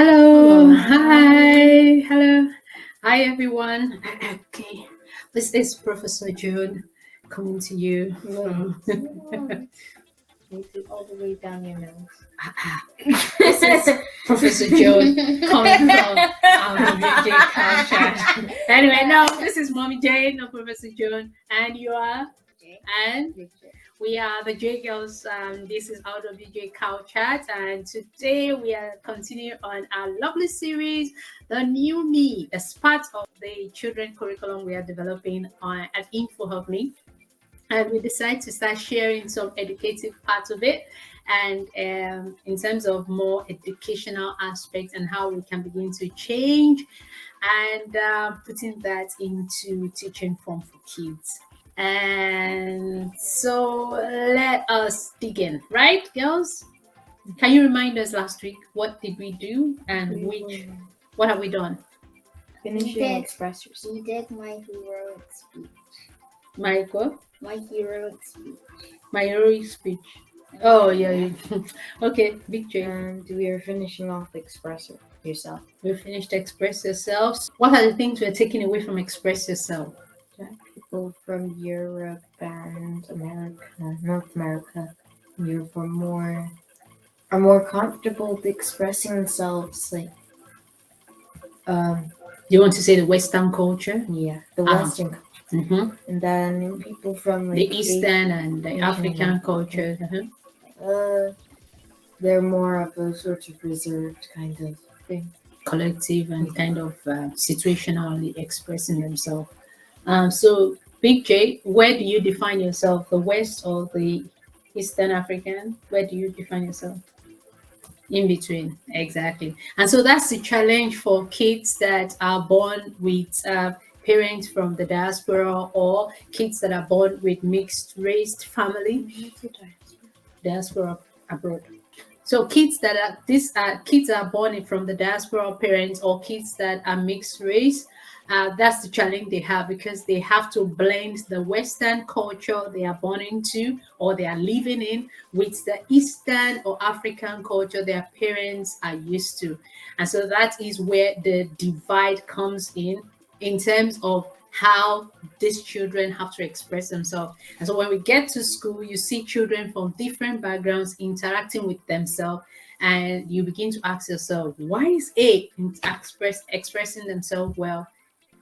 Hello, Hello, hi. hi, hello, hi everyone. Okay, this is Professor June coming to you Wait, from. wait it all the way down your nose. This is Professor June coming from out of UJ culture. Anyway, no, this is Mommy Jane, not Professor June, and you are, Okay. and Picture. we are the J Girls. This is Out of DJ Cow Chat, and today we are continuing on our lovely series, the New Me, as part of the children curriculum we are developing at Info Help Me. And we decided to start sharing some educative parts of it, and in terms of more educational aspects and how we can begin to change and putting that into teaching form for kids. And so let us begin, right, girls? Can you remind us last week what did we do and what have we done? Finishing express We did my heroic speech. Michael, My heroic speech. my heroic speech. Oh yeah. Okay, big J. and we are finishing off express yourself. We finished express yourselves. What are the things we're taking away from express yourself? People from Europe and America, North America, Europe are more comfortable with expressing themselves. Like, You want to say the Western culture? yeah, the Uh-huh. Western culture. Mm-hmm. And then people from like The Eastern and the Asian African and- culture. they're more of a sort of reserved kind of thing. Collective and kind of situationally expressing themselves. So, Big J, where do you define yourself? The West or the Eastern African? Where do you define yourself? In between, exactly. And so that's the challenge for kids that are born with parents from the diaspora or kids that are born with mixed race family, diaspora abroad. So kids that are these are kids are born from the diaspora parents or kids that are mixed race. That's the challenge they have because they have to blend the Western culture they are born into or they are living in with the Eastern or African culture their parents are used to. And so that is where the divide comes in terms of how these children have to express themselves. And so when we get to school, you see children from different backgrounds interacting with themselves, and you begin to ask yourself, why is A expressing themselves well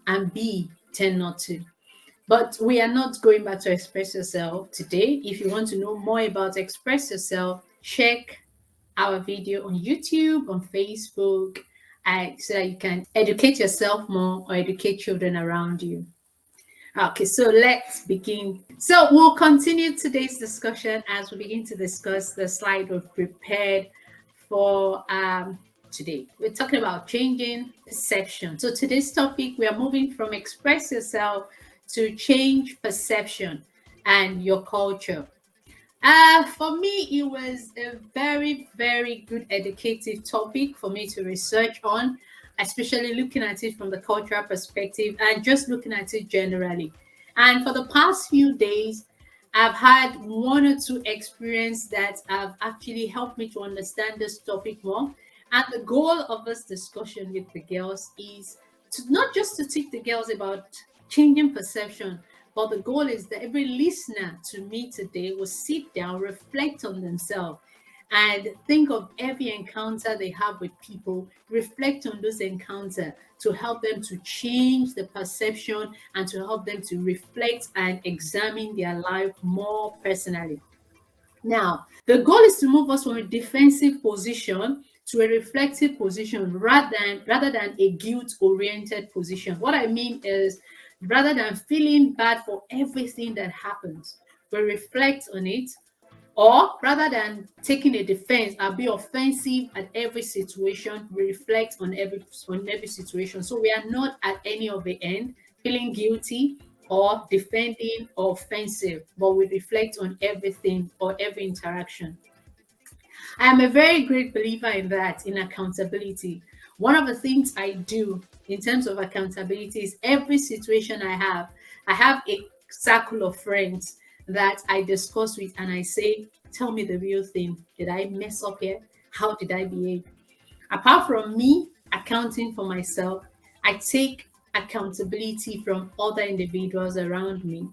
and B tend not to? But we are not going back to express yourself today. If you want to know more about express yourself, check our video on YouTube, on Facebook, so that you can educate yourself more or educate children around you. Okay, so let's begin. So we'll continue today's discussion as we begin to discuss the slide we've prepared for today. We're talking about changing perception. So today's topic, we are moving from express yourself to change perception and your culture. For me, it was a very, very good educative topic for me to research on, especially looking at it from the cultural perspective and just looking at it generally. And for the past few days, I've had one or two experiences that have actually helped me to understand this topic more. And the goal of this discussion with the girls is to not just to teach the girls about changing perception, but the goal is that every listener to me today will sit down, reflect on themselves, and think of every encounter they have with people, reflect on those encounters to help them to change the perception and to help them to reflect and examine their life more personally. Now, the goal is to move us from a defensive position to a reflective position rather than a guilt-oriented position. What I mean is rather than feeling bad for everything that happens, we reflect on it, or rather than taking a defense and be offensive at every situation, we reflect on every situation. So we are not at any of the end feeling guilty or defending or offensive, but we reflect on everything or every interaction. I am a very great believer in that, in accountability. One of the things I do in terms of accountability is every situation I have a circle of friends that I discuss with and I say, tell me the real thing. Did I mess up here? How did I behave? Apart from me accounting for myself, I take accountability from other individuals around me.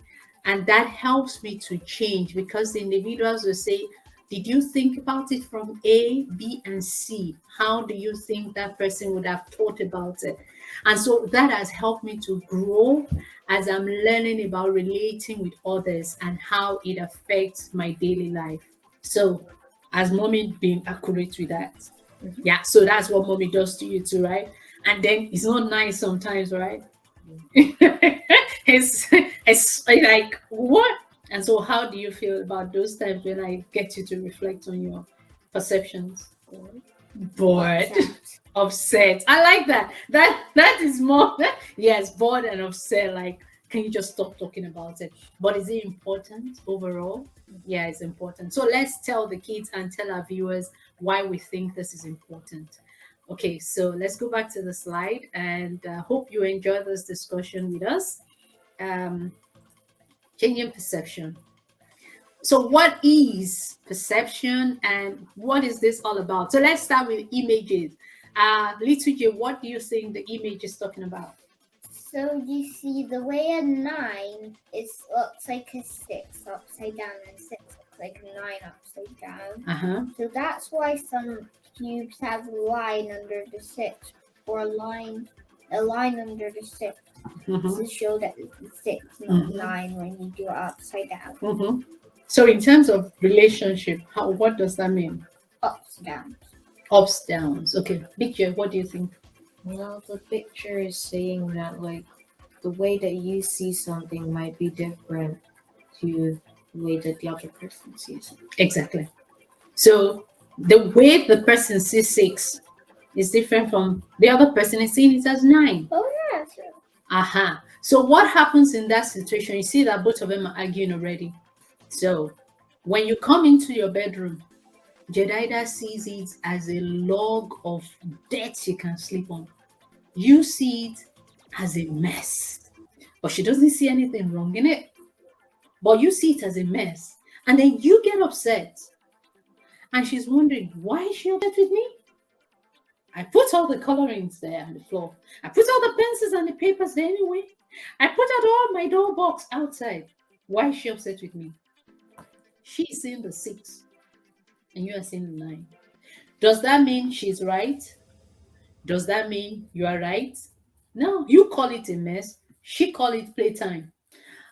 And that helps me to change because the individuals will say, did you think about it from A, B, and C? How do you think that person would have thought about it? And so that has helped me to grow as I'm learning about relating with others and how it affects my daily life. So, has mommy been accurate with that? Yeah, so that's what mommy does to you too, right? And then it's not nice sometimes, right? it's like what? And so, how do you feel about those times when I get you to reflect on your perceptions? Bored, Upset. upset. I like that. That is more. Yes, bored and upset. Like, can you just stop talking about it? But is it important overall? Yeah, it's important. So let's tell the kids and tell our viewers why we think this is important. Okay, so let's go back to the slide and hope you enjoy this discussion with us. Um, Changing perception. So, what is perception and what is this all about? So, let's start with images. Little J, what do you think the image is talking about? So you see, the way a 9 is looks like a 6 upside down, and 6 looks like a 9 upside down. Uh-huh. So that's why some cubes have a line under the 6, or a line under the 6 Mhm. to show that it's a 6, not Mhm. 9 when you do it upside down. Mhm. So, in terms of relationship, what does that mean? Ups, downs. Ups, downs. Okay, Big J, what do you think? Well, the picture is saying that like the way that you see something might be different to the way that the other person sees it. Exactly. So, the way the person sees 6 is different from the other person is seeing it as 9. Oh yeah, true. Aha. So what happens in that situation? You see that both of them are arguing already. So when you come into your bedroom, Jedida sees it as a log of dirt she can sleep on. You see it as a mess, but she doesn't see anything wrong in it. But you see it as a mess. And then you get upset. And she's wondering, why is she upset with me? I put all the colorings there on the floor. I put all the pencils and the papers there anyway. I put out all my door box outside. Why is she upset with me? She's seeing the 6 and you are seeing the 9. Does that mean she's right? Does that mean you are right? No, you call it a mess. She call it playtime.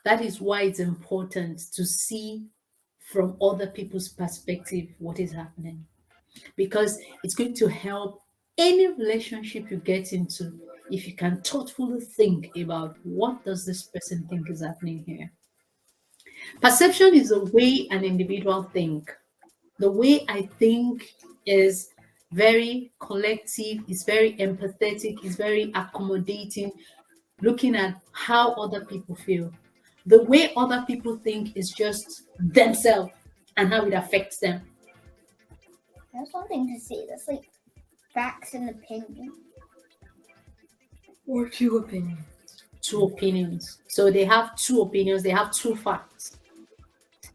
That is why it's important to see from other people's perspective what is happening, because it's going to help any relationship you get into if you can thoughtfully think about what does this person think is happening here. Perception is the way an individual think. The way I think is very collective, is very empathetic, is very accommodating, looking at how other people feel. The way other people think is just themselves and how it affects them. That's something to see. That's like facts and opinion. Or two opinions. Two opinions. So they have two opinions, they have two facts.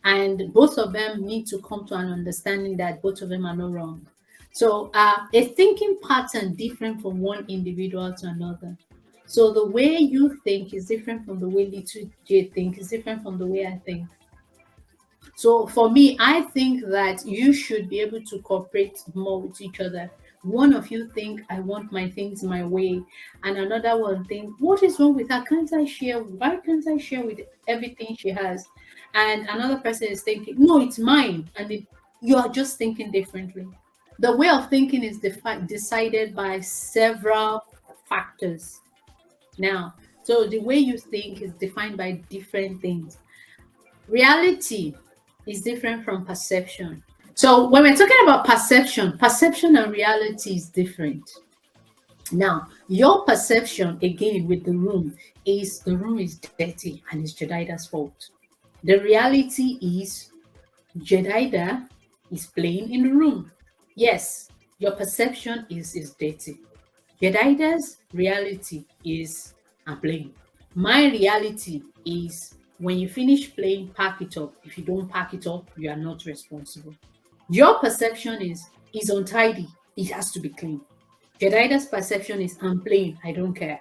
And both of them need to come to an understanding that both of them are not wrong. So a thinking pattern different from one individual to another. So the way you think is different from the way little J think, is different from the way I think. So for me, I think that you should be able to cooperate more with each other. One of you think I want my things my way, and another one think what is wrong with her? Can't I share? Why can't I share with everything she has? And another person is thinking no, it's mine, and you are just thinking differently. The way of thinking is decided by several factors. Now, so the way you think is defined by different things. Reality is different from perception. So when we're talking about perception, perception and reality is different. Now, your perception again with the room is dirty and it's Jedida's fault. The reality is Jedida is playing in the room. Yes, your perception is dirty. Jedida's reality is I'm playing. My reality is when you finish playing, pack it up. If you don't pack it up, you are not responsible. Your perception is untidy. It has to be clean. Jedida's perception is I'm playing, I don't care.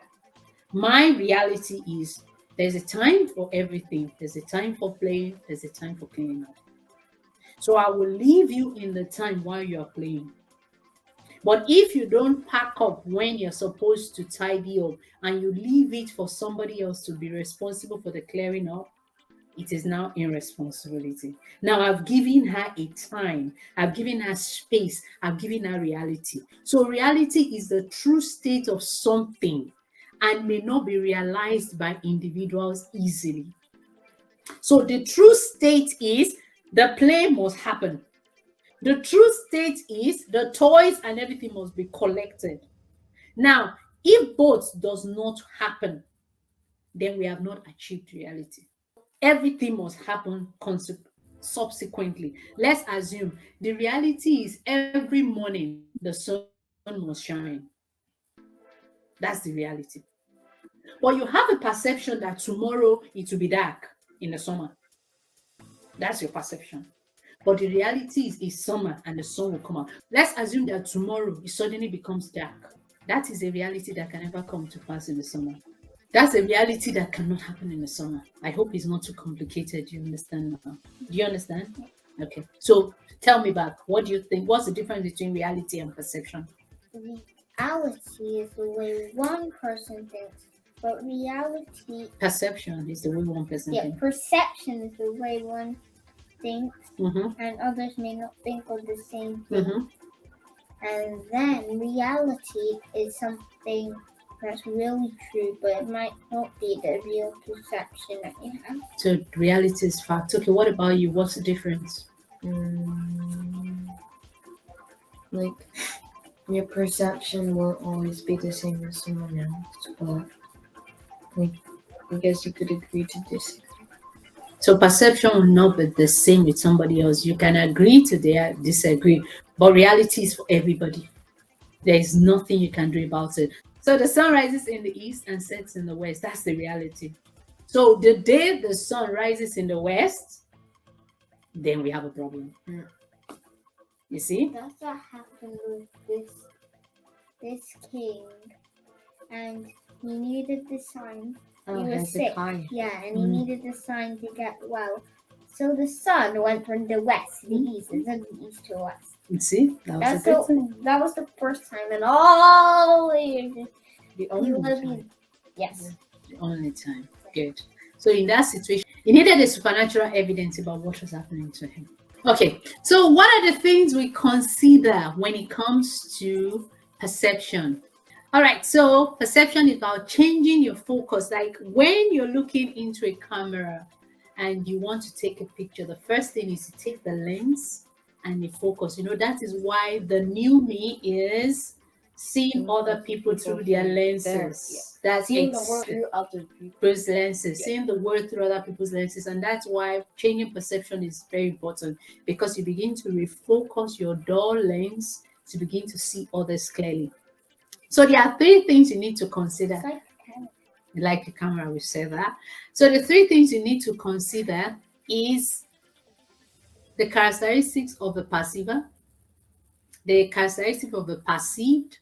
My reality is there's a time for everything. There's a time for playing, there's a time for cleaning up. So I will leave you in the time while you're playing. But if you don't pack up when you're supposed to tidy up and you leave it for somebody else to be responsible for the clearing up, it is now irresponsibility. Now I've given her a time, I've given her space, I've given her reality. So reality is the true state of something and may not be realized by individuals easily. So the true state is the play must happen. The true state is the toys and everything must be collected. Now, if both does not happen, then we have not achieved reality. Everything must happen subsequently. Let's assume the reality is every morning the sun must shine. That's the reality. But you have a perception that tomorrow it will be dark in the summer. That's your perception. But the reality is it's summer and the sun will come out. Let's assume that tomorrow it suddenly becomes dark. That is a reality that can never come to pass in the summer. That's a reality that cannot happen in the summer. I hope it's not too complicated. You understand now? Do you understand? Okay. So tell me back. What do you think? What's the difference between reality and perception? Reality is the way one person thinks, but reality, Perception is the way one person thinks. perception is the way one thinks, Mm-hmm. and others may not think of the same thing. Mm-hmm. And then reality is something that's really true, but it might not be the real perception that you have. So reality is fact. Okay, what about you? What's the difference? Like your perception won't always be the same as someone else, but like I guess you could agree to disagree. So perception will not be the same with somebody else. You can agree to disagree, but reality is for everybody. There is nothing you can do about it. So the sun rises in the east and sets in the west. That's the reality. So the day the sun rises in the west, then we have a problem. You see? That's what happened with this king, and he needed the sign. He was sick. Yeah, and he needed the sign to get well. So the sun went from the west to the east instead of the east to west. You see? That was the first time in all the years. The only time. Yes. The only time. Good. So in that situation, he needed a supernatural evidence about what was happening to him. Okay, so what are the things we consider when it comes to perception? All right, so perception is about changing your focus. Like when you're looking into a camera and you want to take a picture, the first thing is to take the lens and the focus. You know, that is why the NewMe is seeing other people through their lenses. That's seeing the world through other people's lenses, seeing the world through other people's lenses. And that's why changing perception is very important, because you begin to refocus your dull lens to begin to see others clearly. So there are three things you need to consider. Like the camera, we say that. So the three things you need to consider is the characteristics of the perceiver, the characteristics of the perceived,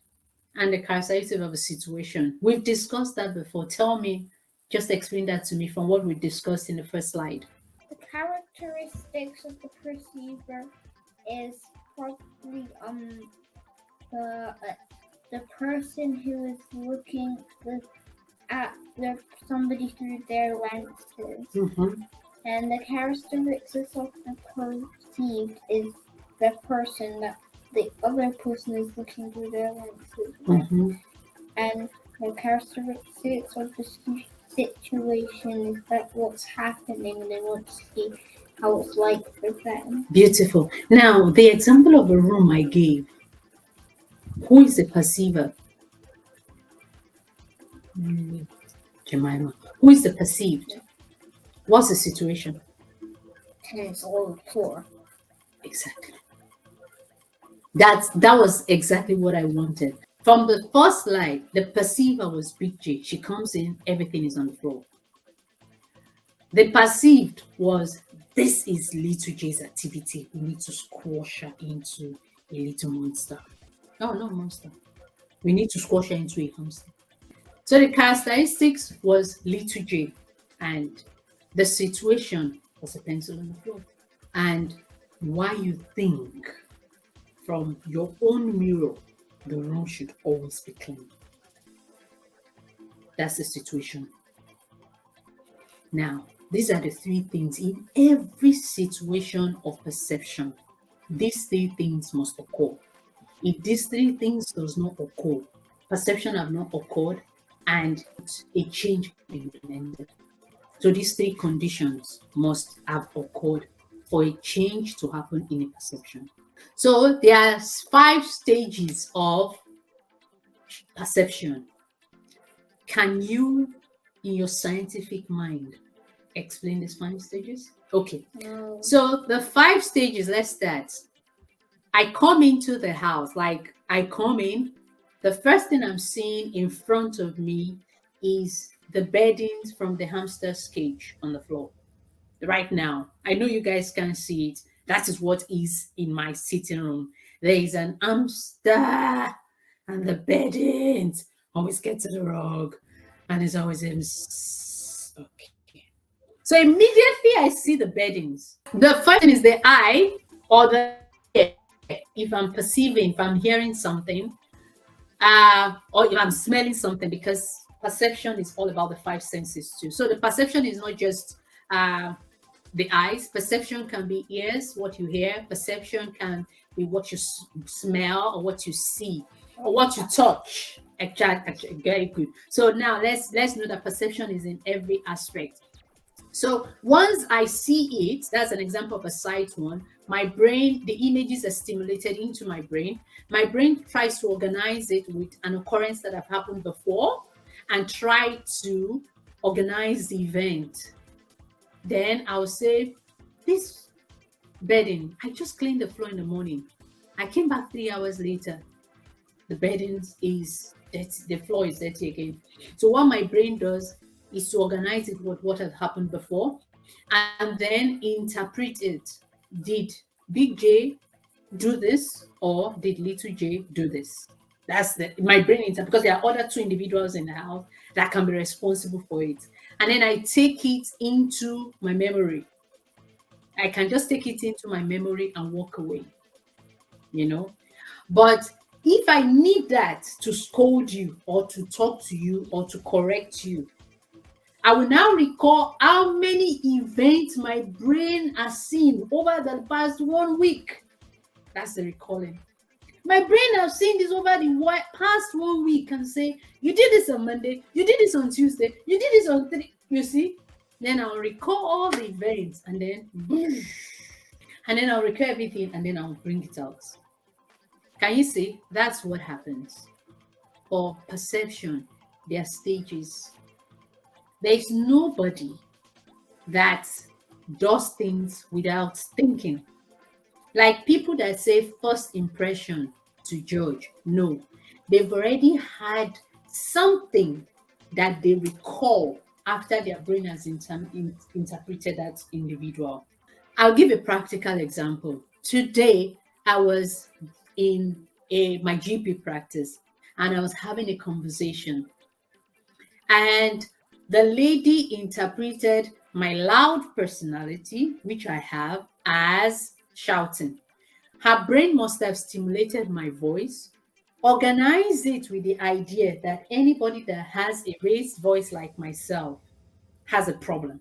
and the characteristics of a situation. We've discussed that before. Tell me, just explain that to me from what we discussed in the first slide. The characteristics of the perceiver is probably the person who is looking at somebody through their lenses. Mm-hmm. And the characteristics of the perceived is the person that the other person is looking through their lenses. Mm-hmm. And the characteristics of the situation is that what's happening, and they want to see how it's like for them. Beautiful. Now, the example of a room I gave, who is the perceiver? Jemima. Who is the perceived? What's the situation? Tenants all over the floor. Exactly. That was exactly what I wanted. From the first slide, the perceiver was Big J. She comes in, everything is on the floor. The perceived was, this is little J's activity. We need to squash her into a little monster. Oh, no monster. We need to squash her into a hamster. So the characteristics was little J, and the situation was a pencil on the floor. And why you think from your own mirror the room should always be clean. That's the situation. Now, these are the three things in every situation of perception. These three things must occur. If these three things does not occur, perception have not occurred, and a change can be implemented. So these three conditions must have occurred for a change to happen in a perception. So there's 5 stages of perception. Can you, in your scientific mind, explain these 5 stages? Okay. No. So the 5 stages, let's start. I come into the house, like I come in, the first thing I'm seeing in front of me is the beddings from the hamster's cage on the floor. Right now, I know you guys can't see it. That is what is in my sitting room. There is an hamster, and the beddings always get to the rug, and it's always okay. So immediately I see the beddings. The first thing is the eye or the ear. If I'm perceiving, if I'm hearing something, or if I'm smelling something, because perception is all about the 5 senses too. So the perception is not just the eyes. Perception can be ears, what you hear. Perception can be what you smell or what you see or what you touch. Actually, very good. So now let's know that perception is in every aspect. So once I see it, that's an example of a sight one. My brain, the images are stimulated into my brain. My brain tries to organize it with an occurrence that have happened before and try to organize the event. Then I'll say, this bedding, I just cleaned the floor in the morning. I came back 3 hours later. The bedding is dirty, the floor is dirty again. So what my brain does is to organize it with what had happened before and then interpret it. Did Big J do this or did little J do this? That's my brain because there are other 2 individuals in the house that can be responsible for it. And then I take it into my memory. I can just take it into my memory and walk away, But if I need that to scold you or to talk to you or to correct you, I will now recall how many events my brain has seen over the past 1 week. That's the recalling. My brain has seen this over the past 1 week and say, you did this on Monday, you did this on Tuesday, you did this on you see? Then I'll recall all the events and then I'll recall everything and then I'll bring it out. Can you see? That's what happens. For perception, there are stages. There's nobody that does things without thinking. Like people that say first impression to judge. No, they've already had something that they recall after their brain has interpreted that individual. I'll give a practical example. Today, I was in my GP practice and I was having a conversation. And the lady interpreted my loud personality, which I have, as shouting. Her brain must have stimulated my voice, organized it with the idea that anybody that has a raised voice like myself has a problem.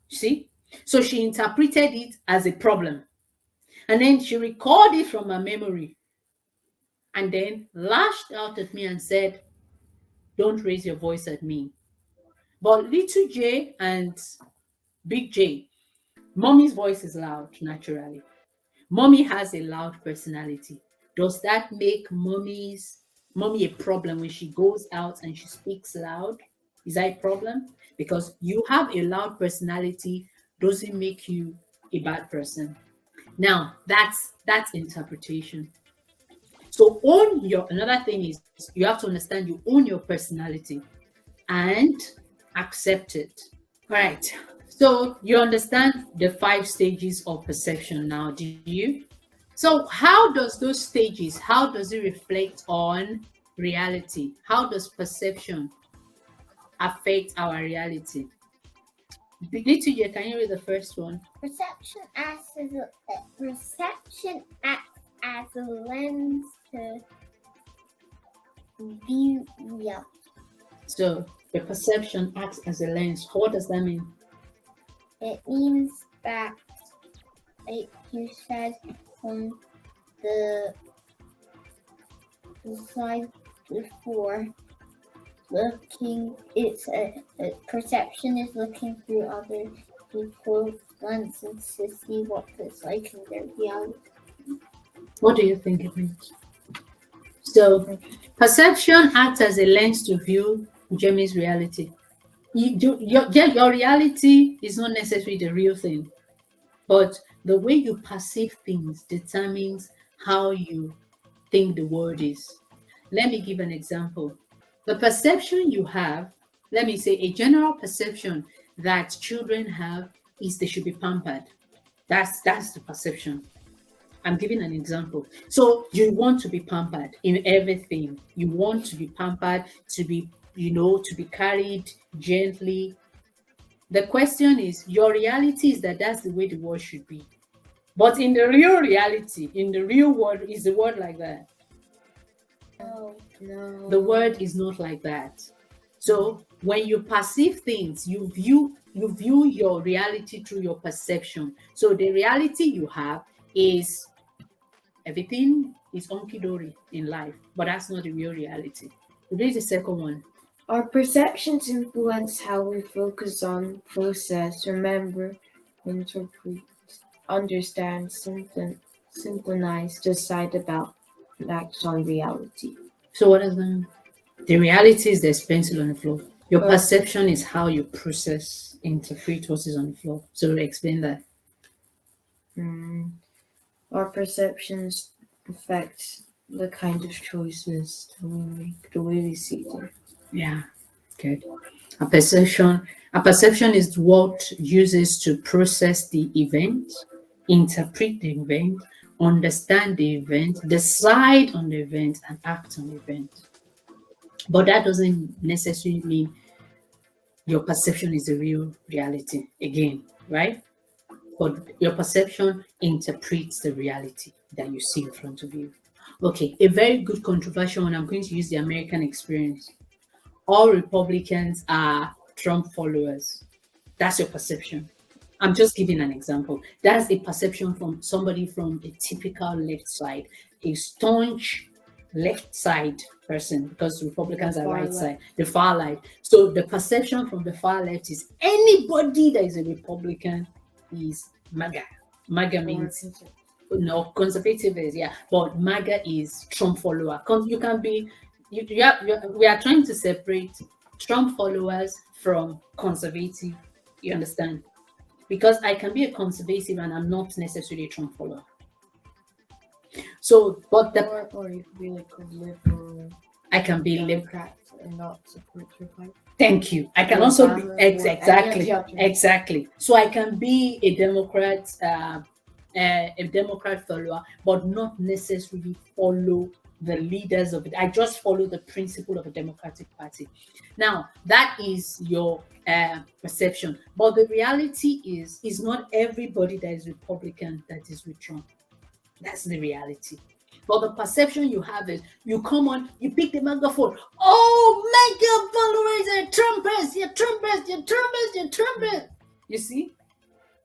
See? So she interpreted it as a problem. And then she recalled it from her memory and then lashed out at me and said, don't raise your voice at me. But little J and Big J, mommy's voice is loud naturally. Mommy has a loud personality. Does that make mommy a problem when she goes out and she speaks loud? Is that a problem? Because you have a loud personality doesn't make you a bad person. Now, that's interpretation. So another thing is you have to understand you own your personality and accept it. All right. So you understand the 5 stages of perception now, do you? So how does it reflect on reality? How does perception affect our reality? Little, can you read the first one? Perception acts as a lens to view reality. So the perception acts as a lens. What does that mean? It means that, like you said, on the slide before, it's a perception is looking through other people's lenses to see what it's like in their reality. What do you think it means? So perception acts as a lens to view Jamie's reality. Your reality is not necessarily the real thing, but the way you perceive things determines how you think the world is. Let me give an example. The perception you have, let me say a general perception that children have is they should be pampered. That's the perception. I'm giving an example. So you want to be pampered in everything. You want to be pampered, to be, to be carried gently. The question is, your reality is that that's the way the world should be. But in the real reality, in the real world, is the world like that? No. The world is not like that. So when you perceive things, you view your reality through your perception. So the reality you have is everything is hunky-dory in life, but that's not the real reality. Read the second one. Our perceptions influence how we focus on, process, remember, interpret, understand, synchronize, decide about, and act on reality. So what does that mean? The reality is there's pencil on the floor. Your perception is how you process, interpret what is on the floor. So explain that. Our perceptions affect the kind of choices that we make, the way we see them. Yeah, good. A perception is what uses to process the event, interpret the event, understand the event, decide on the event, and act on the event. But that doesn't necessarily mean your perception is the real reality again, right? But your perception interprets the reality that you see in front of you. Okay, a very good controversial one. I'm going to use the American experience. All Republicans are Trump followers. That's your perception. I'm just giving an example. That's a perception from somebody from a typical left side, a staunch left side person, because Republicans are right side, the far left. So the perception from the far left is anybody that is a Republican is MAGA. MAGA means no, conservative is, yeah, but MAGA is Trump follower. You can be, we are trying to separate Trump followers from conservative. You understand? Because I can be a conservative and I'm not necessarily a Trump follower. So, but or you could be like a liberal. I can be Democrat and not support your party. Thank you. I can also be exactly. So I can be a Democrat follower, but not necessarily follow the leaders of it. I just follow the principle of a Democratic Party. Now, that is your perception. But the reality is not everybody that is Republican that is with Trump. That's the reality. But the perception you have is you come on, you pick the microphone. Oh, mega followers are Trumpers, you're Trumpers. You see?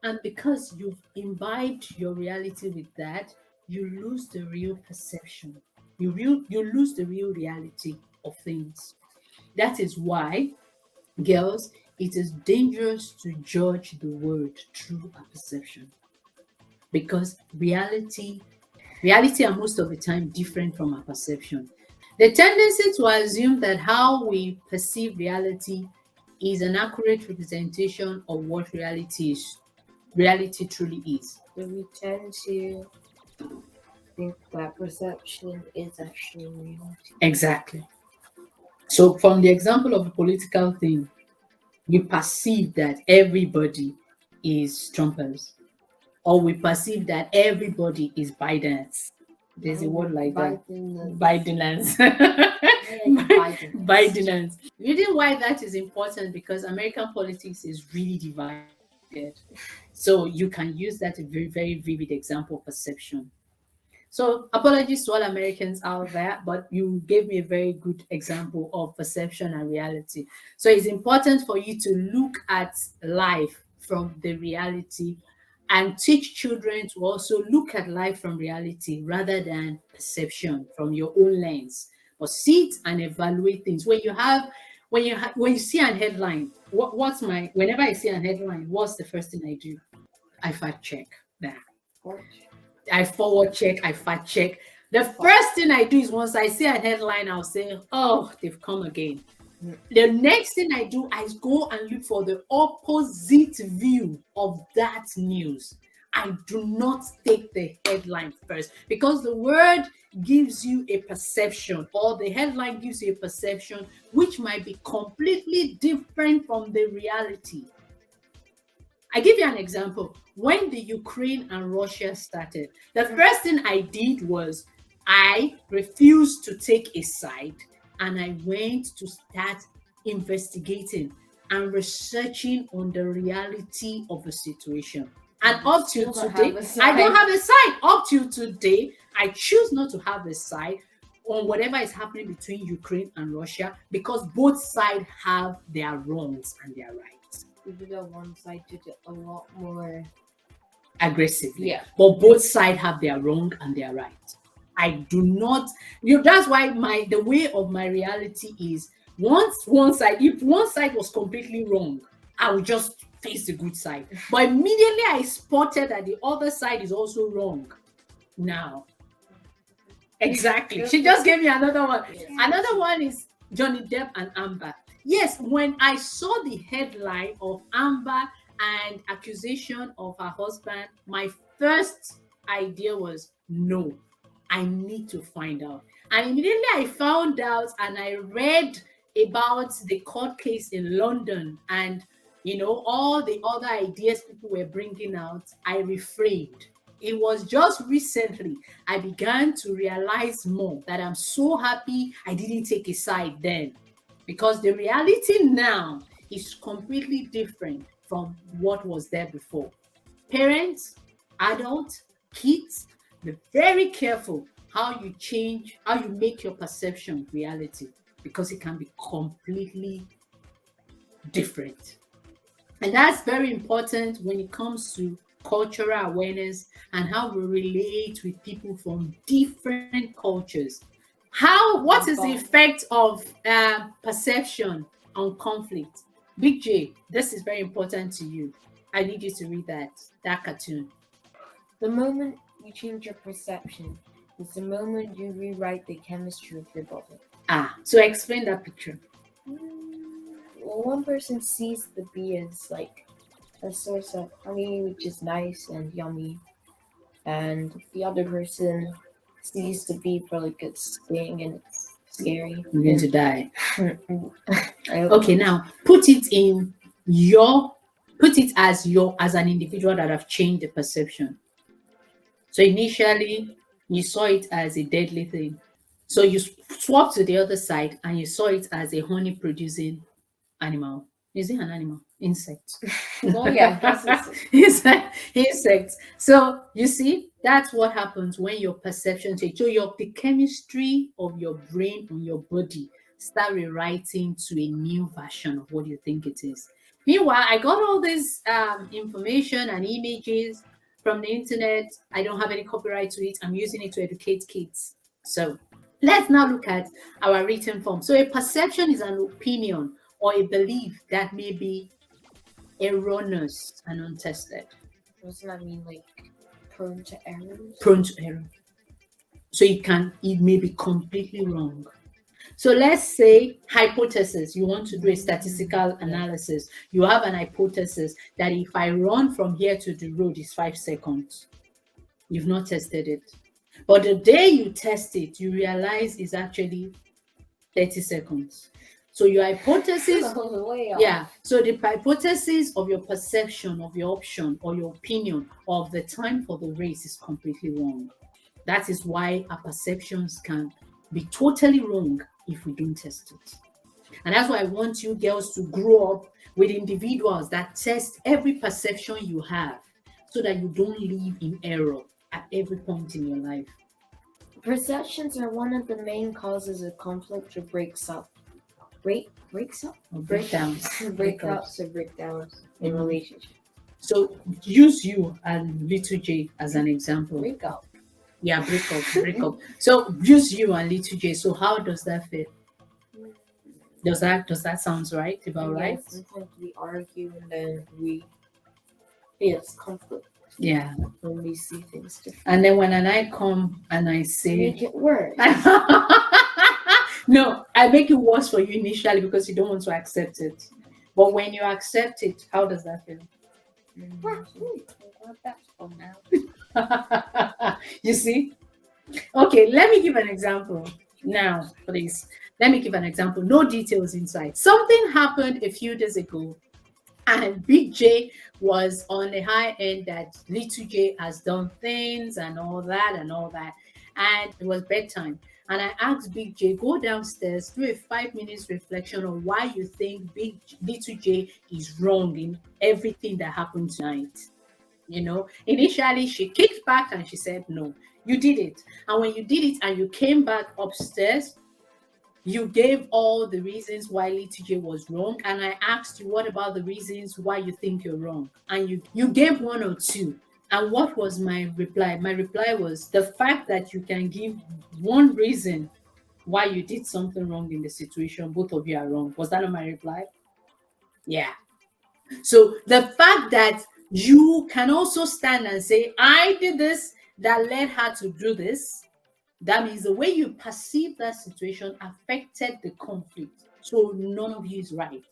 And because you've imbibed your reality with that, you lose the real perception. You lose the real reality of things. That is why, girls, it is dangerous to judge the world through a perception. Because reality are most of the time different from our perception. The tendency to assume that how we perceive reality is an accurate representation of what reality truly is. So we tend to think that perception is actually reality. Exactly. So from the example of a political thing, you perceive that everybody is Trumpers, or we perceive that everybody is Biden's. There's a word like that. Biden's. Bidenance. The reason why that is important because American politics is really divided. So you can use that a very, very vivid example of perception. So apologies to all Americans out there, but you gave me a very good example of perception and reality. So it's important for you to look at life from the reality and teach children to also look at life from reality rather than perception from your own lens. But sit and evaluate things. When you see an headline, whenever I see an headline, what's the first thing I do? I fact check that. I forward check, I fact check. The first thing I do is once I see a headline, I'll say, oh, they've come again. The next thing I do, I go and look for the opposite view of that news. I do not take the headline first because the word gives you a perception, or the headline gives you a perception which might be completely different from the reality. I give you an example. When the Ukraine and Russia started, the first thing I did was I refused to take a side and I went to start investigating and researching on the reality of the situation. And up till today, I don't have a side. Up till today, I choose not to have a side on whatever is happening between Ukraine and Russia because both sides have their wrongs and their rights. Even though one side did it a lot more aggressively. Yeah. But both sides have their wrong and their right. I do not, that's why the way of my reality is if one side was completely wrong, I would just face the good side. But immediately I spotted that the other side is also wrong. Now. Exactly. She just gave me another one. Yes. Another one is Johnny Depp and Amber. Yes, when I saw the headline of Amber and accusation of her husband, my first idea was, no, I need to find out. And immediately I found out and I read about the court case in London and, all the other ideas people were bringing out, I refrained. It was just recently I began to realize more that I'm so happy I didn't take a side then. Because the reality now is completely different from what was there before. Parents, adults, kids, be very careful how you make your perception reality because it can be completely different. And that's very important when it comes to cultural awareness and how we relate with people from different cultures. What is the effect of perception on conflict? Big J, this is very important to you. I need you to read that cartoon. The moment you change your perception is the moment you rewrite the chemistry of your body. So explain that picture. Well, one person sees the bee as like a source of honey, which is nice and yummy, and the other person sees the bee for like a sting and it's scary. You're going to die. Okay, now put it as an individual that have changed the perception. So initially you saw it as a deadly thing. So you swapped to the other side and you saw it as a honey producing animal. Is it an animal? Insect. Oh yeah, that's Insects. So you see, that's what happens when your perception changes. So the chemistry of your brain and your body start rewriting to a new version of what you think it is. Meanwhile, I got all this information and images from the internet. I don't have any copyright to it. I'm using it to educate kids. So let's now look at our written form. So a perception is an opinion or a belief that may be erroneous and untested. Doesn't that mean like prone to errors? Prone to error. So it may be completely wrong. So let's say hypothesis, you want to do a statistical analysis. You have an hypothesis that if I run from here to the road is 5 seconds. You've not tested it. But the day you test it, you realize it's actually 30 seconds. So your hypothesis, so the hypothesis of your perception of your option or your opinion of the time for the race is completely wrong. That is why our perceptions can be totally wrong if we don't test it. And that's why I want you girls to grow up with individuals that test every perception you have so that you don't live in error at every point in your life. Perceptions are one of the main causes of conflict or breaks up? Or breakdowns. Breakups or breakdowns in relationships. So use you and little J as an example. Breakup. Yeah, breakup. So use you and little J. So how does that fit? Does that sounds right? About right? Sometimes we argue and then it's conflict. Yeah. When we see things different. And then when I come and I say make it worse. No, I make it worse for you initially because you don't want to accept it. But when you accept it, how does that feel? You see? Okay, let me give an example now, please. Let me give an example. No details inside. Something happened a few days ago, and Big J was on the high end that little J has done things and all that. And it was bedtime. And I asked Big J, go downstairs, do a 5 minutes reflection on why you think little J is wrong in everything that happened tonight. You know, initially she kicked back and she said, no, you did it. And when you did it and you came back upstairs, you gave all the reasons why little J was wrong. And I asked you, what about the reasons why you think you're wrong? And you gave one or two. And what was my reply? My reply was the fact that you can give one reason why you did something wrong in the situation, both of you are wrong. Was that not my reply? Yeah. So the fact that you can also stand and say, I did this that led her to do this, that means the way you perceive that situation affected the conflict. So none of you is right.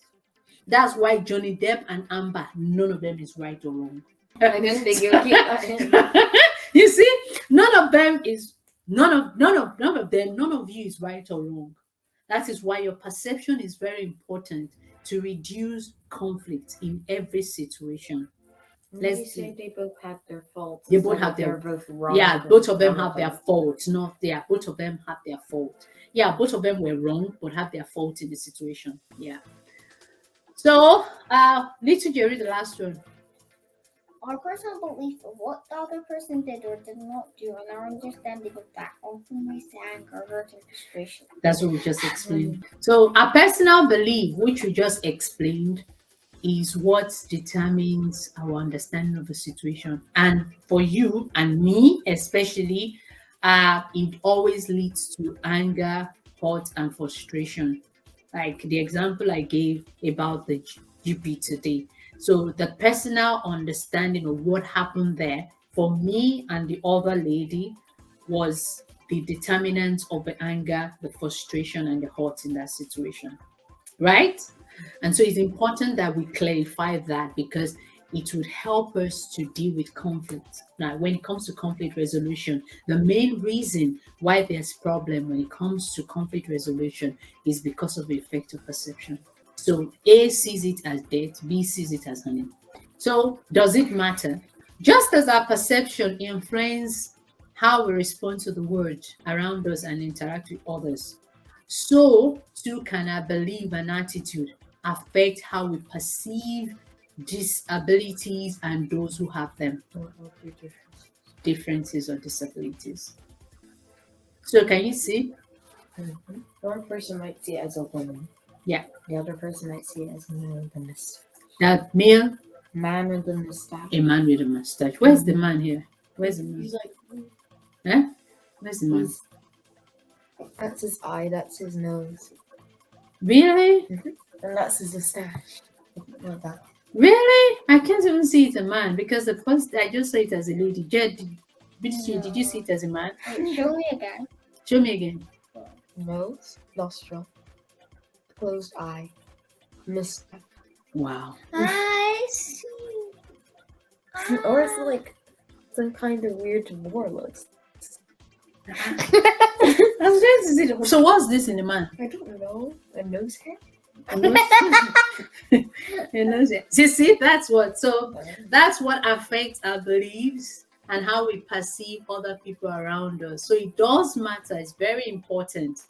That's why Johnny Depp and Amber, none of them is right or wrong. I didn't think you would keep that in. You see, none of them is none of you is right or wrong. That is why your perception is very important to reduce conflict in every situation. Let's say they both have their faults. They both have their both wrong. Yeah, both of them have their faults. Both of them have their fault. Yeah, both of them were wrong, but have their fault in the situation. Yeah. So, little Jerry, the last one. Our personal belief of what the other person did or did not do, and our understanding of that often leads to anger, hurt, and frustration. That's what we just explained. So, our personal belief, which we just explained, is what determines our understanding of the situation. And for you and me, especially, it always leads to anger, hurt, and frustration. Like the example I gave about the GP today. So the personal understanding of what happened there for me and the other lady was the determinant of the anger, the frustration, and the hurt in that situation. Right? And so it's important that we clarify that because it would help us to deal with conflict. Now, when it comes to conflict resolution, the main reason why there's problem when it comes to conflict resolution is because of the effective perception. So A sees it as death, B sees it as honey. So does it matter? Just as our perception influences how we respond to the world around us and interact with others, so too can our belief and attitude affect how we perceive disabilities and those who have them. Differences or disabilities. So can you see? Mm-hmm. One person might see it as a woman. Yeah. The other person might see it as a man with a mustache. That male? Man with a mustache. A man with a mustache. Where's the man here? Where's the man? He's like, Where's the man? That's his eye, that's his nose. Really? Mm-hmm. And that's his mustache. Like that. Really? I can't even see it as a man because the first I just saw it as a lady. Did you see it as a man? Show me again. Show me again. Nose, nostril, closed eye, mustache. Wow. I see. Or it's like some kind of weird warlocks. So what's this in the man? I don't know. A nose hair? See, that's what affects our beliefs and how we perceive other people around us. So it does matter. It's very important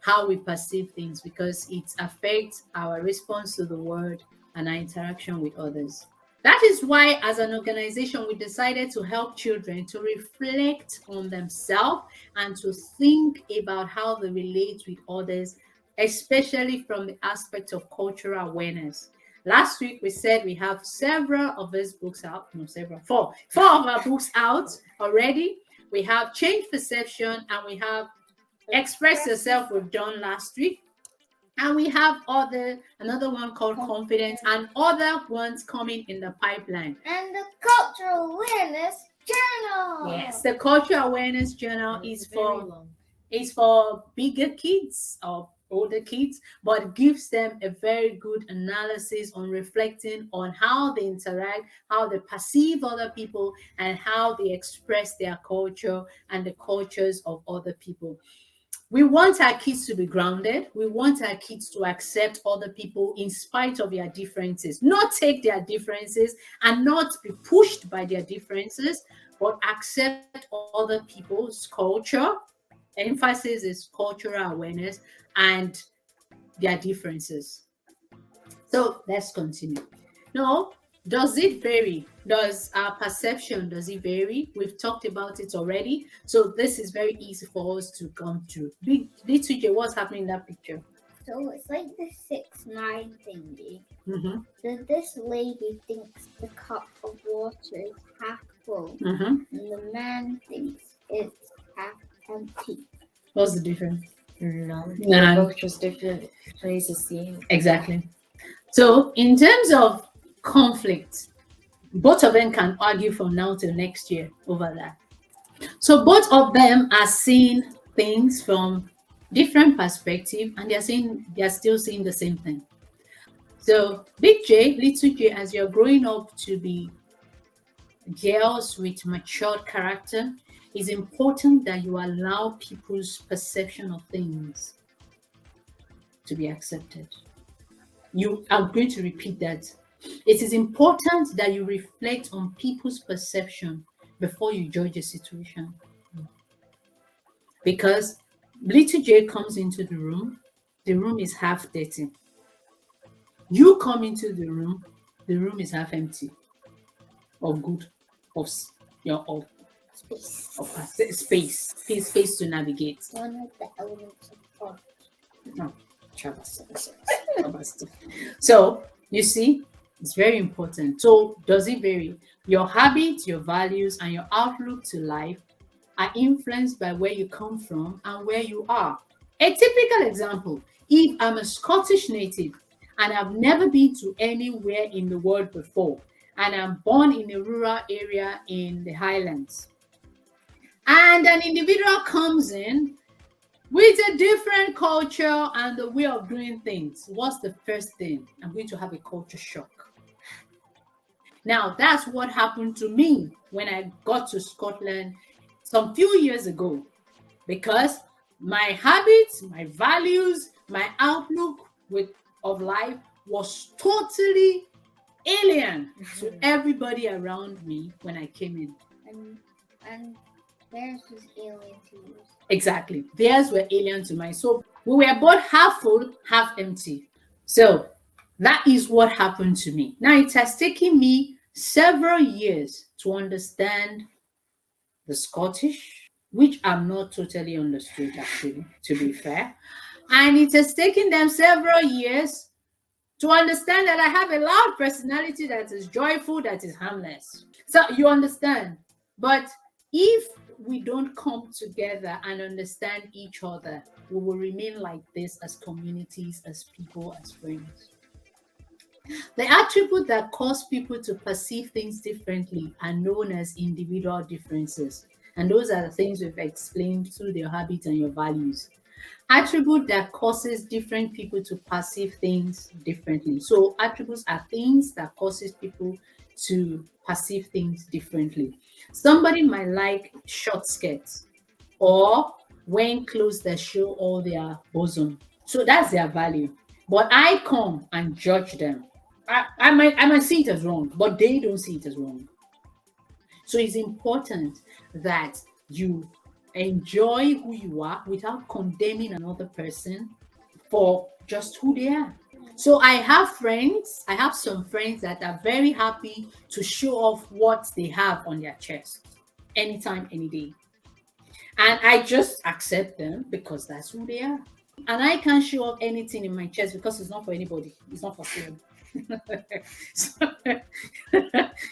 how we perceive things, because it affects our response to the world and our interaction with others. That is why, as an organization, we decided to help children to reflect on themselves and to think about how they relate with others, especially from the aspect of cultural awareness. Last week, we said we have several of these books out, no, several, four of our books out already. We have Change Perception, and we have Express Yourself, we've done last week. And we have another one called Confidence, and other ones coming in the pipeline. And the Cultural Awareness Journal. Yes, the Cultural Awareness Journal is for bigger kids or older kids, but gives them a very good analysis on reflecting on how they interact, how they perceive other people, and how they express their culture and the cultures of other people. We want our kids to be grounded. We want our kids to accept other people in spite of their differences, not take their differences and not be pushed by their differences, but accept other people's culture. Emphasis is cultural awareness and their differences. So let's continue. Now, does it vary? Does our perception, does it vary? We've talked about it already. So this is very easy for us to come through. Little J, what's happening in that picture? So it's like the 6-9 thingy. Mm-hmm. So this lady thinks the cup of water is half full, Mm-hmm. and the man thinks it's half empty. What's the difference? No, Nah. they're both just different ways of seeing. Exactly. So in terms of conflict, both of them can argue from now till next year over that. So both of them are seeing things from different perspective, and they're still seeing the same thing. So big J, little J, as you're growing up to be girls with matured character, it's important that you allow people's perception of things to be accepted. I'm going to repeat that. It is important that you reflect on people's perception before you judge a situation. Because little J comes into the room is half dirty. You come into the room is half empty, or good, of space to navigate. One of the elements of thought. No, so you see, it's very important. So does it vary? Your habits, your values, and your outlook to life are influenced by where you come from and where you are. A typical example: if I'm a Scottish native and I've never been to anywhere in the world before, and I'm born in a rural area in the Highlands, and an individual comes in with a different culture and the way of doing things, what's the first thing? I'm going to have a culture shock. Now, that's what happened to me when I got to Scotland some few years ago, because my habits, my values, my outlook of life was totally alien to everybody around me when I came in. And theirs was alien to yours. Exactly. Theirs were alien to mine. So we were both half full, half empty. So that is what happened to me. Now, it has taken me several years to understand the Scottish, which I'm not totally understood, actually, to be fair. And it has taken them several years to understand that I have a loud personality that is joyful, that is harmless. So you understand. But if we don't come together and understand each other, we will remain like this as communities, as people, as friends. The attributes that cause people to perceive things differently are known as individual differences. And those are the things we've explained through their habits and your values. Attribute that causes different people to perceive things differently. So attributes are things that causes people to perceive things differently. Somebody might like short skirts or wearing clothes that show all their bosom. So that's their value. But I come and judge them. I might see it as wrong, but they don't see it as wrong. So it's important that you enjoy who you are without condemning another person for just who they are. So I have some friends that are very happy to show off what they have on their chest anytime, any day. And I just accept them because that's who they are. And I can't show off anything in my chest because it's not for anybody. It's not for sale. So,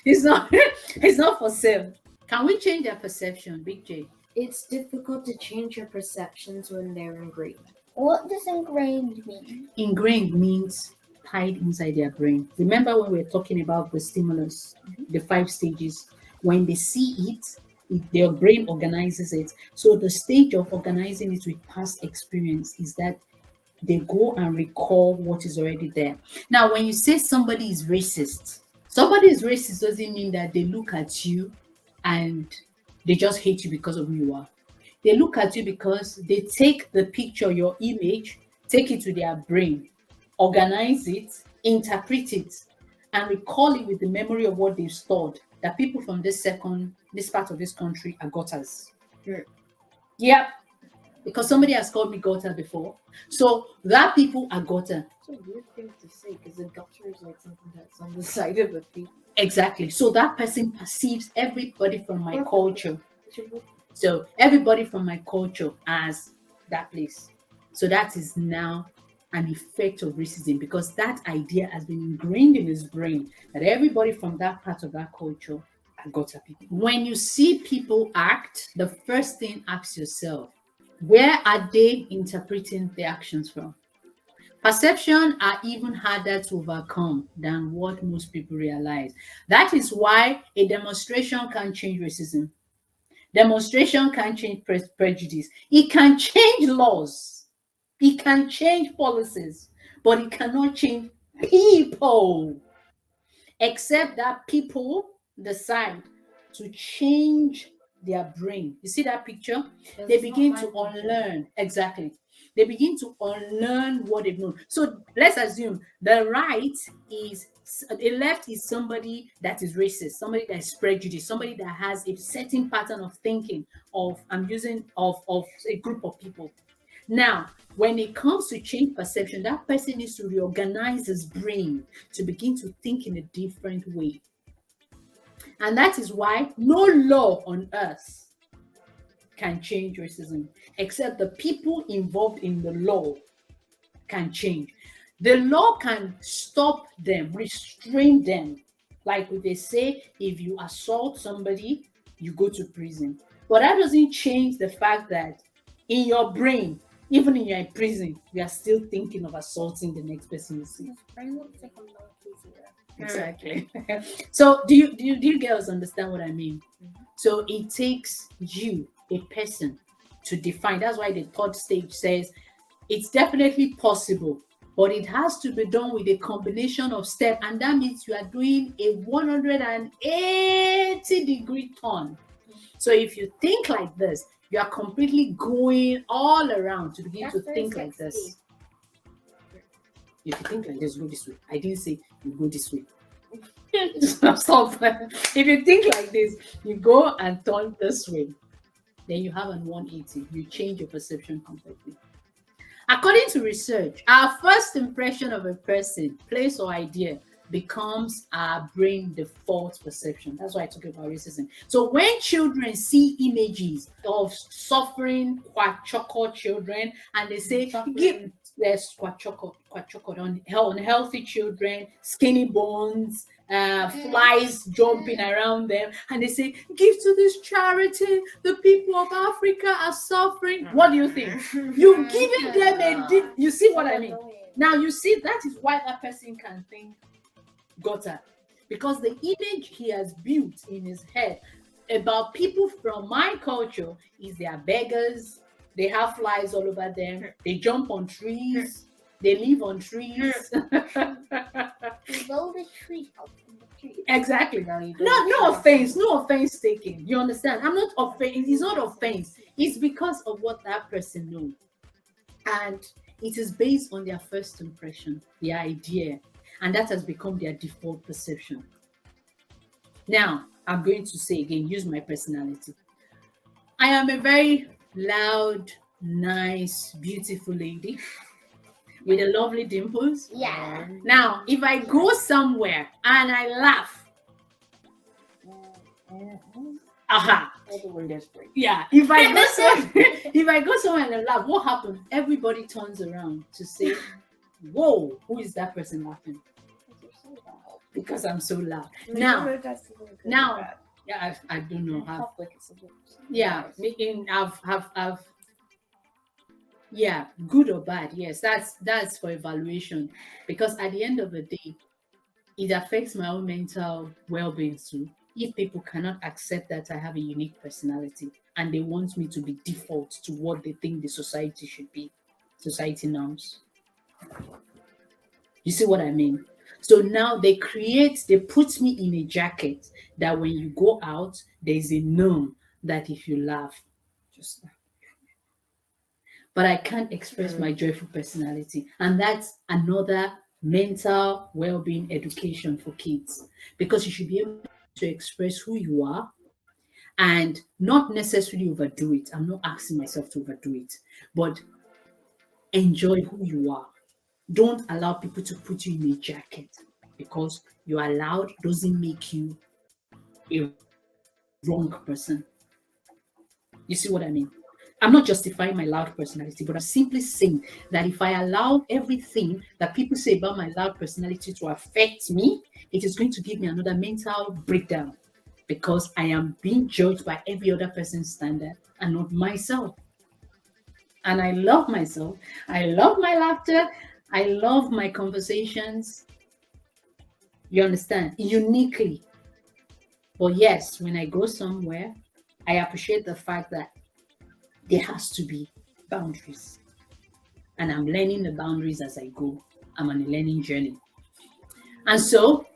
it's not for sale. Can we change their perception, Big J? It's difficult to change your perceptions when they're ingrained. What does ingrained mean? Ingrained means tied inside their brain. Remember when we were talking about the stimulus, the 5 stages? When they see their brain organizes it. So the stage of organizing it with past experience is that they go and recall what is already there. Now, when you say somebody is racist doesn't mean that they look at you and they just hate you because of who you are. They look at you because they take the picture, your image, take it to their brain, organize it, interpret it, and recall it with the memory of what they've stored. That people from this part of this country are gutters. Yeah, because somebody has called me gutter before. So that people are gutter. It's a weird thing to say because a gutter is like something that's on the side of a thing. Exactly. So that person perceives everybody from my culture. So everybody from my culture as that place. So that is now an effect of racism because that idea has been ingrained in his brain that everybody from that part of that culture are gutter people. When you see people act, the first thing, ask yourself, where are they interpreting the actions from? Perception are even harder to overcome than what most people realize. That is why a demonstration can change racism. Demonstration can change prejudice. It can change laws. It can change policies, but it cannot change people. Except that people decide to change their brain. You see that picture? They begin to unlearn. Exactly. They begin to unlearn what they've known. So let's assume the left is somebody that is racist, somebody that is prejudiced, somebody that has a certain pattern of thinking of a group of people. Now, when it comes to change perception, that person needs to reorganize his brain to begin to think in a different way. And that is why no law on earth can change racism, except the people involved in the law can change. The law can stop them, restrain them. Like they say, if you assault somebody, you go to prison. But that doesn't change the fact that in your brain, even in your prison, you are still thinking of assaulting the next person you see. His brain looks like a monkey's ear. Exactly. So do you girls understand what I mean? So it takes you, a person, to define. That's why the third stage says it's definitely possible, but it has to be done with a combination of steps, and that means you are doing a 180-degree turn. So if you think like this, you are completely going all around to begin to think like this. If you think like this, go this way. I didn't say you go this way. Stop. If you think like this, you go and turn this way. Then you have an 180. You change your perception completely. According to research, our first impression of a person, place, or idea becomes our brain default perception. That's why I talk about racism. So when children see images of suffering kwachoko children and they say, give there's kwachoko, unhealthy children, skinny bones, flies jumping around them, and they say, give to this charity, the people of Africa are suffering. What do you think? You've given them you see what I mean? Now you see, that is why that person can think gutter, because the image he has built in his head about people from my culture is they are beggars, they have flies all over them, they jump on trees, they live on trees. You build a tree house in the tree. Exactly. No offense taken. You understand? I'm not offense. It's not offense. It's because of what that person knows, and it is based on their first impression, the idea, and that has become their default perception. Now, I'm going to say again, use my personality. I am a very loud, nice, beautiful lady with a lovely dimples. Yeah. Now, if I go somewhere and I laugh, aha, All the windows break. yeah. If I go if I go somewhere and I laugh, what happens? Everybody turns around to say, "Whoa, who is that person laughing?" Because I'm so loud. Now, now, yeah, I don't know how. Yeah, making have yeah, good or bad. Yes, that's for evaluation, because at the end of the day, it affects my own mental well-being too. If people cannot accept that I have a unique personality and they want me to be default to what they think the society should be, society norms. You see what I mean? So now they put me in a jacket that when you go out, there's a norm that if you laugh, just laugh. But I can't express my joyful personality. And that's another mental well being education for kids, because you should be able to express who you are and not necessarily overdo it. I'm not asking myself to overdo it, but enjoy who you are. Don't allow people to put you in a jacket, because you are loud doesn't make you a wrong person. You see what I mean? I'm not justifying my loud personality, but I'm simply saying that if I allow everything that people say about my loud personality to affect me, it is going to give me another mental breakdown, because I am being judged by every other person's standard and not myself. And I love myself. I love my laughter. I love my conversations. You understand? Uniquely. But yes, when I go somewhere, I appreciate the fact that there has to be boundaries. And I'm learning the boundaries as I go. I'm on a learning journey. And so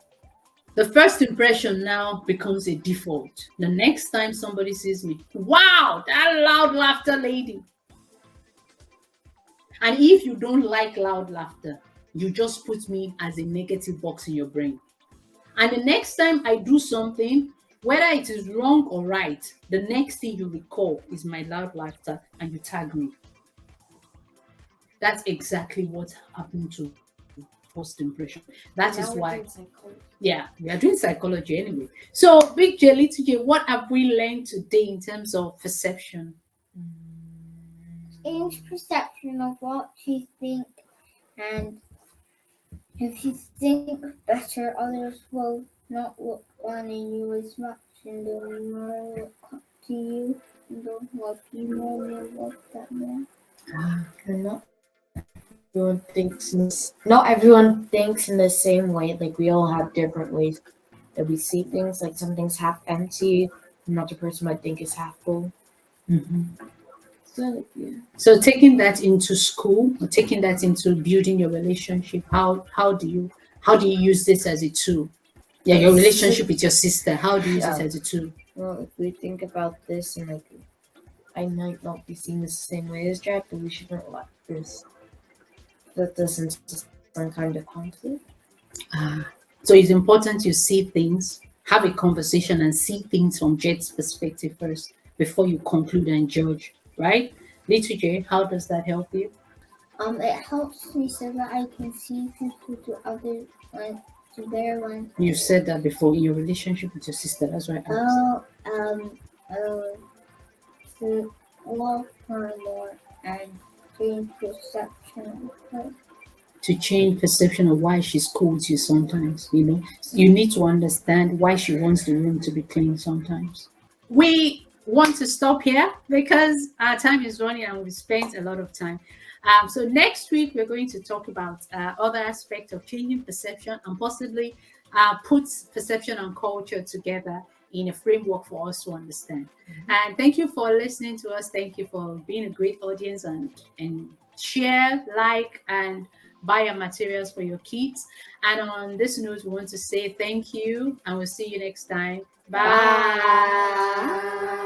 the first impression now becomes a default. The next time somebody sees me, wow, that loud laughter lady. And if you don't like loud laughter, you just put me as a negative box in your brain. And the next time I do something, whether it is wrong or right, the next thing you recall is my loud laughter and you tag me. That's exactly what happened to first impression. That is why, yeah, we are doing psychology anyway. So, Big J, Little J, what have we learned today in terms of perception? Change perception of what you think, and if you think better, others will not look down on you as much, and they'll more look up to you, and they'll love you more, and they'll love that more. And not everyone thinks in the same way. Like, we all have different ways that we see things. Like, some things half empty, another person might think is half full. So yeah. So, taking that into school, or taking that into building your relationship, how do you use this as a tool? Yeah, your relationship with your sister. How do you use it as a tool? Well, if we think about this, and like, I might not be seeing this the same way as Jack, but we shouldn't let this put this into some kind of conflict. So it's important you see things, have a conversation, and see things from Jet's perspective first before you conclude and judge, right? Little J, how does that help you? It helps me so that I can see people to other, like, to their one. You said that before in your relationship with your sister. That's right. To love her more and change perception of her. To change perception of why she scolds you sometimes. You need to understand why she wants the room to be clean sometimes. We want to stop here because our time is running and we spent a lot of time. So next week we're going to talk about other aspects of changing perception and possibly put perception and culture together in a framework for us to understand. And thank you for listening to us. Thank you for being a great audience, and share, like, and buy your materials for your kids. And on this note, we want to say thank you and we'll see you next time. Bye. Bye.